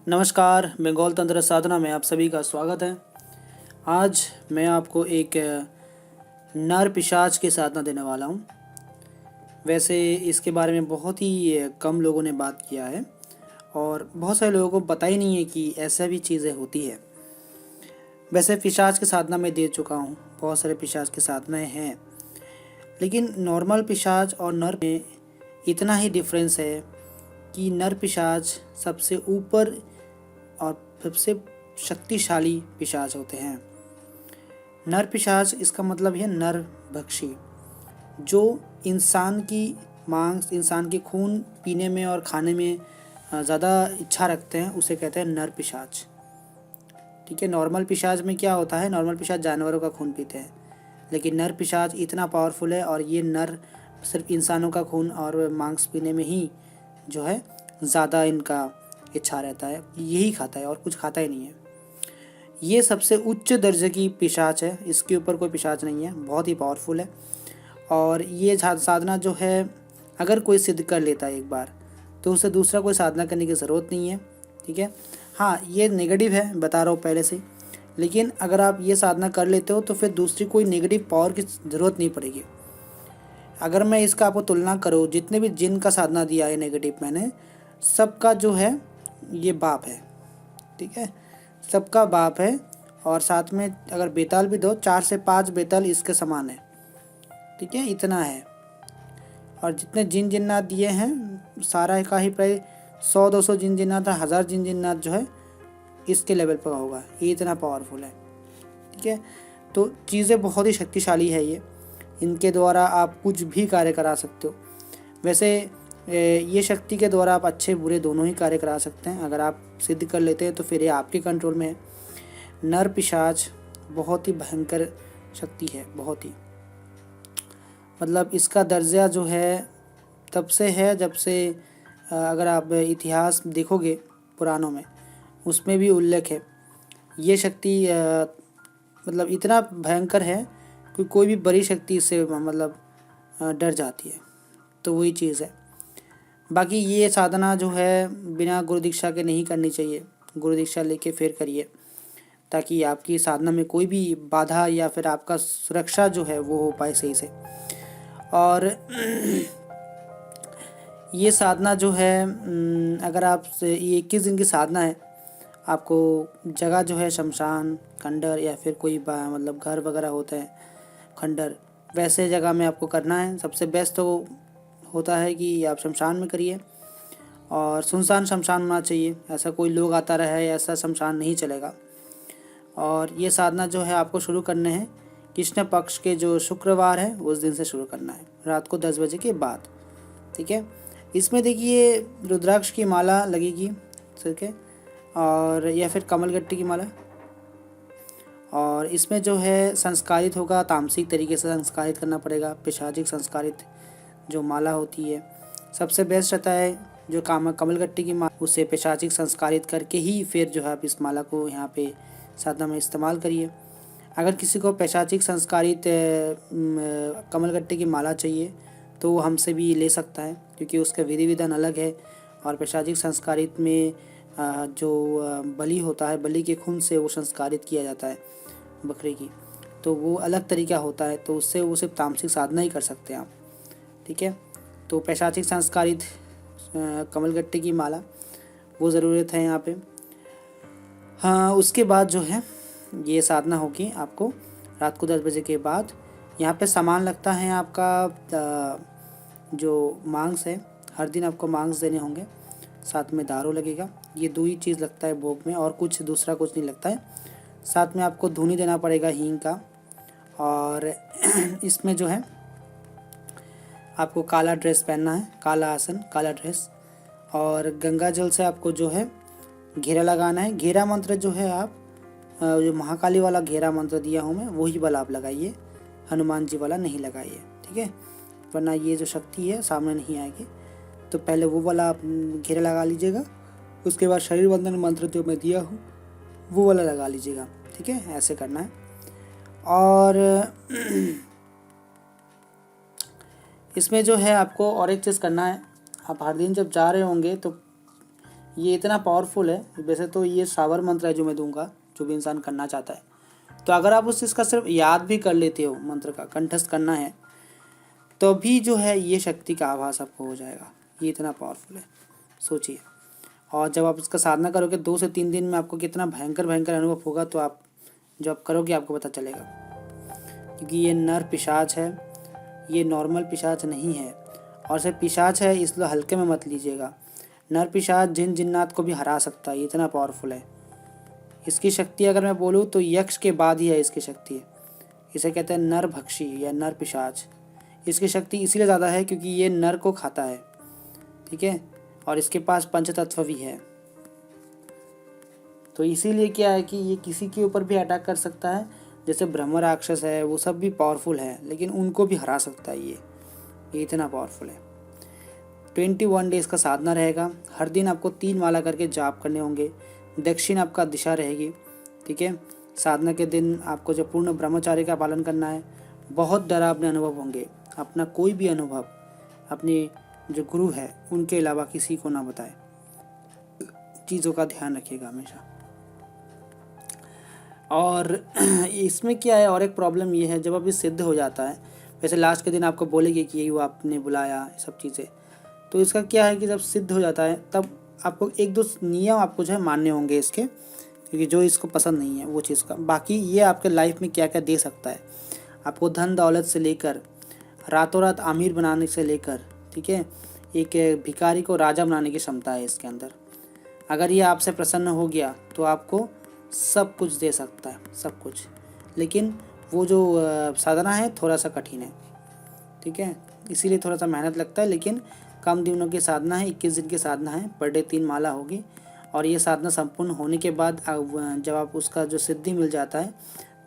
नमस्कार, बंगाल तंत्र साधना में आप सभी का स्वागत है। आज मैं आपको एक नर पिशाच की साधना देने वाला हूँ। वैसे इसके बारे में बहुत ही कम लोगों ने बात किया है और बहुत सारे लोगों को पता ही नहीं है कि ऐसा भी चीज़ें होती है। वैसे पिशाच की साधना मैं दे चुका हूँ, बहुत सारे पिशाच की साधनाएँ हैं, लेकिन नॉर्मल पिशाच और नर में इतना ही डिफरेंस है कि नर पिशाच सबसे ऊपर और सबसे शक्तिशाली पिशाच होते हैं। नर पिशाच इसका मतलब है नर भक्षी, जो इंसान की मांस, इंसान के खून पीने में और खाने में ज़्यादा इच्छा रखते हैं, उसे कहते हैं नर पिशाच। ठीक है, नॉर्मल पिशाच में क्या होता है, नॉर्मल पिशाच जानवरों का खून पीते हैं, लेकिन नर पिशाच इतना पावरफुल है और ये नर सिर्फ इंसानों का खून और मांस पीने में ही जो है ज़्यादा इनका इच्छा रहता है, यही खाता है और कुछ खाता ही नहीं है। ये सबसे उच्च दर्जे की पिशाच है, इसके ऊपर कोई पिशाच नहीं है, बहुत ही पावरफुल है। और ये साधना जो है अगर कोई सिद्ध कर लेता है एक बार, तो उसे दूसरा कोई साधना करने की ज़रूरत नहीं है। ठीक है, हाँ ये नेगेटिव है, बता रहा हूँ पहले से, लेकिन अगर आप ये साधना कर लेते हो तो फिर दूसरी कोई नेगेटिव पावर की ज़रूरत नहीं पड़ेगी। अगर मैं इसका आपको तुलना करूँ, जितने भी जिन का साधना दिया है नेगेटिव मैंने, सबका जो है ये बाप है। ठीक है, सबका बाप है। और साथ में अगर बेताल भी दो, 4 से 5 बेताल इसके समान है। ठीक है, इतना है। और जितने जिन जिन्नात दिए हैं सारा का ही प्राय 100-200 जिन जिन्नात, 1000 जिन जिन्नात जो है इसके लेवल पर होगा, ये इतना पावरफुल है। ठीक है, तो चीज़ें बहुत ही शक्तिशाली है ये, इनके द्वारा आप कुछ भी कार्य करा सकते हो। वैसे ये शक्ति के द्वारा आप अच्छे बुरे दोनों ही कार्य करा सकते हैं। अगर आप सिद्ध कर लेते हैं तो फिर ये आपके कंट्रोल में है। नर पिशाच बहुत ही भयंकर शक्ति है, बहुत ही, मतलब इसका दर्जा जो है तब से है जब से अगर आप इतिहास देखोगे पुराणों में, उसमें भी उल्लेख है। ये शक्ति मतलब इतना भयंकर है कि कोई भी बड़ी शक्ति इससे मतलब डर जाती है। तो वही चीज़ है। बाकी ये साधना जो है बिना गुरु दीक्षा के नहीं करनी चाहिए, गुरु दीक्षा लेके फिर करिए, ताकि आपकी साधना में कोई भी बाधा या फिर आपका सुरक्षा जो है वो हो पाए सही से। और ये साधना जो है अगर आप ये 21 दिन की साधना है, आपको जगह जो है शमशान, खंडर या फिर कोई मतलब घर वगैरह होते हैं खंडर, वैसे जगह में आपको करना है। सबसे बेस्ट तो होता है कि आप शमशान में करिए, और सुनसान शमशान होना चाहिए, ऐसा कोई लोग आता रहे ऐसा शमशान नहीं चलेगा। और ये साधना जो है आपको शुरू करने हैं कृष्ण पक्ष के जो शुक्रवार है उस दिन से शुरू करना है, रात को 10 बजे के बाद। ठीक है, इसमें देखिए रुद्राक्ष की माला लगेगी, ठीक है, और या फिर कमलगट्टी की माला। और इसमें जो है संस्कारित होगा, तामसिक तरीके से संस्कारित करना पड़ेगा। पिशाचिक संस्कारित जो माला होती है सबसे बेस्ट रहता है, जो कमलगट्टी की माला, उसे पिशाचिक संस्कारित करके ही फिर जो है आप इस माला को यहाँ पे साधना में इस्तेमाल करिए। अगर किसी को पिशाचिक संस्कारित कमलगट्टी की माला चाहिए तो वो हमसे भी ले सकता है, क्योंकि उसका विधि विधान अलग है। और पिशाचिक संस्कारित में जो बलि होता है, बलि के खून से वो संस्कारित किया जाता है बकरे की, तो वो अलग तरीका होता है, तो उससे वो सिर्फ तामसिक साधना ही कर सकते हैं आप। ठीक है, तो पिशाचिक संस्कारित कमलगट्टी की माला वो ज़रूरत है यहाँ पे। हाँ, उसके बाद जो है ये साधना होगी आपको रात को 10 बजे के बाद। यहाँ पे सामान लगता है आपका जो मांस है, हर दिन आपको मांस देने होंगे, साथ में दारू लगेगा, ये दो ही चीज़ लगता है भोग में, और कुछ दूसरा कुछ नहीं लगता है। साथ में आपको धूनी देना पड़ेगा हींग का। और इसमें जो है आपको काला ड्रेस पहनना है, काला आसन, काला ड्रेस, और गंगा जल से आपको जो है घेरा लगाना है। घेरा मंत्र जो है आप जो महाकाली वाला घेरा मंत्र दिया हूँ मैं, वही वाला आप लगाइए, हनुमान जी वाला नहीं लगाइए। ठीक है, वरना ये जो शक्ति है सामने नहीं आएगी। तो पहले वो वाला आप घेरा लगा लीजिएगा, उसके बाद शरीर बंधन मंत्र जो मैं दिया हूँ वो वाला लगा लीजिएगा। ठीक है, ऐसे करना है। और इसमें जो है आपको और एक चीज़ करना है, आप हर दिन जब जा रहे होंगे तो ये इतना पावरफुल है। वैसे तो ये शावर मंत्र है जो मैं दूंगा, जो भी इंसान करना चाहता है। तो अगर आप उस चीज़ का सिर्फ याद भी कर लेते हो, मंत्र का कंठस्थ करना है, तो भी जो है ये शक्ति का आभास आपको हो जाएगा। ये इतना पावरफुल है, सोचिए। और जब आप इसका साधना करोगे 2 से 3 दिन में आपको कितना भयंकर भयंकर अनुभव होगा, तो आप जब आप करोगे आपको पता चलेगा। क्योंकि ये नर पिशाच है, ये नॉर्मल पिशाच नहीं है। और सिर्फ पिशाच है इसलिए हल्के में मत लीजिएगा। नर पिशाच जिन जिन्नात को भी हरा सकता है, ये इतना पावरफुल है। इसकी शक्ति अगर मैं बोलूँ तो यक्ष के बाद ही है इसकी शक्ति। इसे कहते हैं नर भक्षी या नर पिशाच। इसकी शक्ति इसीलिए ज़्यादा है क्योंकि ये नर को खाता है, ठीक है, और इसके पास पंचतत्व भी है। तो इसीलिए क्या है कि ये किसी के ऊपर भी अटैक कर सकता है। जैसे ब्रह्म राक्षस है, वो सब भी पावरफुल है, लेकिन उनको भी हरा सकता है ये इतना पावरफुल है। 21 डेज़ का साधना रहेगा। हर दिन आपको 3 माला करके जाप करने होंगे। दक्षिण आपका दिशा रहेगी, ठीक है। साधना के दिन आपको जो पूर्ण ब्रह्मचार्य का पालन करना है। बहुत डरावने अनुभव होंगे। अपना कोई भी अनुभव अपने जो गुरु है उनके अलावा किसी को ना बताए। चीज़ों का ध्यान रखिएगा हमेशा। और इसमें क्या है, और एक प्रॉब्लम ये है, जब अभी सिद्ध हो जाता है, वैसे लास्ट के दिन आपको बोलेंगे कि यही वो आपने बुलाया, सब चीज़ें। तो इसका क्या है कि जब सिद्ध हो जाता है तब आपको 1-2 नियम आपको जो है मानने होंगे इसके, क्योंकि जो इसको पसंद नहीं है वो चीज़ का। बाकी ये आपके लाइफ में क्या क्या दे सकता है, आपको धन दौलत से लेकर रातों रात अमीर बनाने से लेकर, ठीक है, एक भिखारी को राजा बनाने की क्षमता है इसके अंदर। अगर ये आपसे प्रसन्न हो गया तो आपको सब कुछ दे सकता है, सब कुछ। लेकिन वो जो साधना है थोड़ा सा कठिन है, ठीक है, इसीलिए थोड़ा सा मेहनत लगता है। लेकिन कम दिनों की साधना है, 21 दिन की साधना है, पर डे 3 माला होगी। और ये साधना संपूर्ण होने के बाद जब आप उसका जो सिद्धि मिल जाता है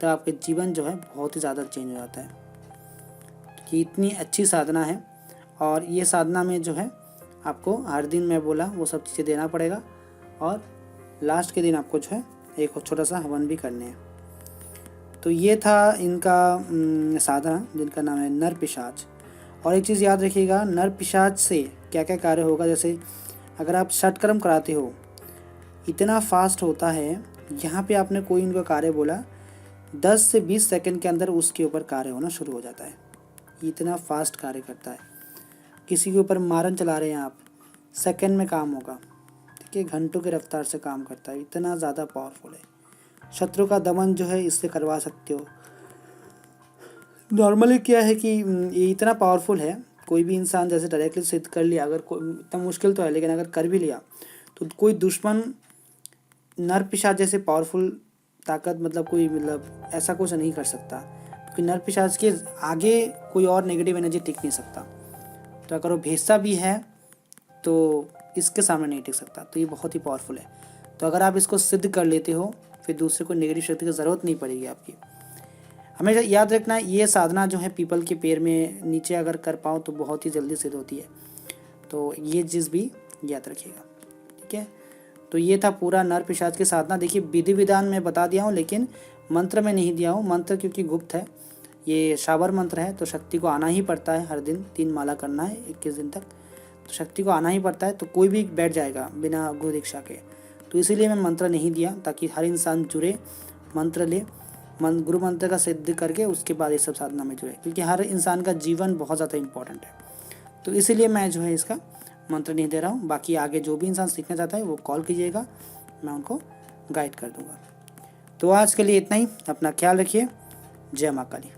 तो आपके जीवन जो है बहुत ही ज़्यादा चेंज हो जाता है। कि इतनी अच्छी साधना है। और ये साधना में जो है आपको हर दिन मैं बोला वो सब चीज़ें देना पड़ेगा। और लास्ट के दिन आपको जो है एक छोटा सा हवन भी करने हैं। तो ये था इनका साधना, जिनका नाम है नर पिशाच। और एक चीज़ याद रखिएगा, नर पिशाच से क्या क्या कार्य होगा। जैसे अगर आप षटकर्म कराते हो, इतना फास्ट होता है। यहाँ पे आपने कोई इनका कार्य बोला, 10 से 20 सेकंड के अंदर उसके ऊपर कार्य होना शुरू हो जाता है। इतना फास्ट कार्य करता है। किसी के ऊपर मारन चला रहे हैं आप, सेकंड में काम होगा, ठीक है, घंटों की रफ्तार से काम करता है। इतना ज़्यादा पावरफुल है। शत्रु का दमन जो है इससे करवा सकते हो। नॉर्मली क्या है कि ये इतना पावरफुल है, कोई भी इंसान जैसे डायरेक्टली सिद्ध कर लिया, अगर कोई, इतना मुश्किल तो है, लेकिन अगर कर भी लिया तो कोई दुश्मन नर पिशाच जैसे पावरफुल ताकत मतलब ऐसा कुछ नहीं कर सकता। क्योंकि नर पिशाच के आगे कोई और नेगेटिव एनर्जी टिक नहीं सकता। तो अगर वो भेजता भी है तो इसके सामने नहीं टिक सकता। तो ये बहुत ही पावरफुल है। तो अगर आप इसको सिद्ध कर लेते हो फिर दूसरे को नेगेटिव शक्ति की ज़रूरत नहीं पड़ेगी आपकी। हमेशा याद रखना, ये साधना जो है पीपल के पेड़ में नीचे अगर कर पाओ तो बहुत ही जल्दी सिद्ध होती है। तो ये चीज़ भी याद रखिएगा, ठीक है। तो ये था पूरा नर पिशाच की साधना। देखिए विधि विधान मैं बता दिया हूँ, लेकिन मंत्र में नहीं दिया हूँ। मंत्र क्योंकि गुप्त है, ये शावर मंत्र है, तो शक्ति को आना ही पड़ता है। हर दिन 3 माला करना है 21 दिन तक, तो शक्ति को आना ही पड़ता है। तो कोई भी बैठ जाएगा बिना गुरु दीक्षा के। तो इसीलिए मैं मंत्र नहीं दिया, ताकि हर इंसान जुड़े, मंत्र ले, गुरु मंत्र का सिद्ध करके उसके बाद ये सब साधना में जुड़े। क्योंकि हर इंसान का जीवन बहुत ज़्यादा इंपॉर्टेंट है। तो इसीलिए मैं जो है इसका मंत्र नहीं दे रहा हूँ। बाकी आगे जो भी इंसान सीखना चाहता है वो कॉल कीजिएगा, मैं उनको गाइड कर दूँगा। तो आज के लिए इतना ही। अपना ख्याल रखिए। जय माँ काली।